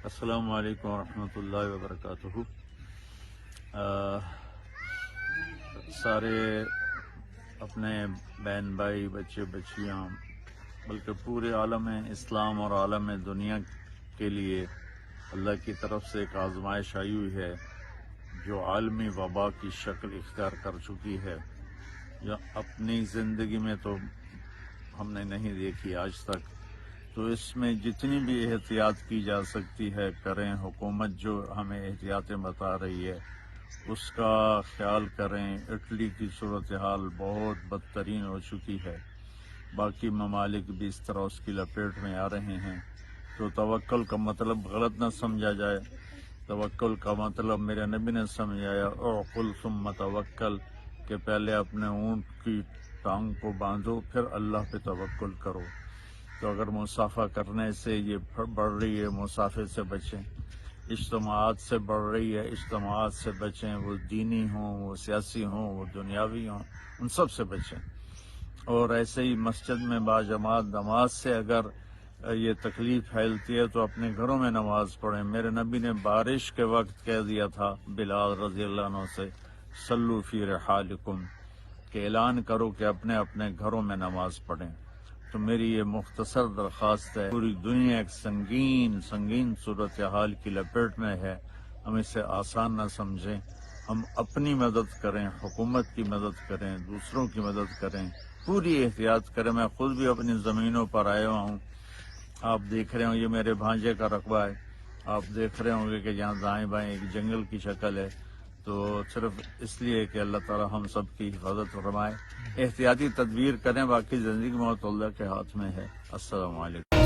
السلام علیکم ورحمۃ اللہ وبرکاتہ۔ سارے اپنے بہن بھائی بچے بچیاں بلکہ پورے عالم اسلام اور عالم دنیا کے لیے اللہ کی طرف سے ایک آزمائش آئی ہوئی ہے جو عالمی وبا کی شکل اختیار کر چکی ہے، جو اپنی زندگی میں تو ہم نے نہیں دیکھی آج تک۔ تو اس میں جتنی بھی احتیاط کی جا سکتی ہے کریں، حکومت جو ہمیں احتیاطیں بتا رہی ہے اس کا خیال کریں۔ اٹلی کی صورتحال بہت بدترین ہو چکی ہے، باقی ممالک بھی اس طرح اس کی لپیٹ میں آ رہے ہیں۔ تو توکل کا مطلب غلط نہ سمجھا جائے۔ توکل کا مطلب میرے نبی نے سمجھایا، اعقل ثم توکل، کہ پہلے اپنے اونٹ کی ٹانگ کو باندھو پھر اللہ پہ توکل کرو۔ تو اگر مسافہ کرنے سے یہ بڑھ رہی ہے، مسافے سے بچیں۔ اجتماعات سے بڑھ رہی ہے، اجتماعات سے بچیں، وہ دینی ہوں، وہ سیاسی ہوں، وہ دنیاوی ہوں، ان سب سے بچیں۔ اور ایسے ہی مسجد میں باجماعت نماز سے اگر یہ تکلیف پھیلتی ہے تو اپنے گھروں میں نماز پڑھیں۔ میرے نبی نے بارش کے وقت کہہ دیا تھا بلال رضی اللہ عنہ سے، صلو فی رحالکم، کہ اعلان کرو کہ اپنے اپنے گھروں میں نماز پڑھیں۔ تو میری یہ مختصر درخواست ہے، پوری دنیا ایک سنگین صورتحال کی لپیٹ میں ہے، ہم اسے آسان نہ سمجھیں۔ ہم اپنی مدد کریں، حکومت کی مدد کریں، دوسروں کی مدد کریں، پوری احتیاط کریں۔ میں خود بھی اپنی زمینوں پر آیا ہوں، آپ دیکھ رہے ہوں، یہ میرے بھانجے کا رقبہ ہے، آپ دیکھ رہے ہوں گے کہ جہاں دائیں بائیں ایک جنگل کی شکل ہے۔ تو صرف اس لیے کہ اللہ تعالی ہم سب کی حفاظت فرمائے، احتیاطی تدبیر کریں، باقی زندگی موت اللہ کے ہاتھ میں ہے۔ السلام علیکم۔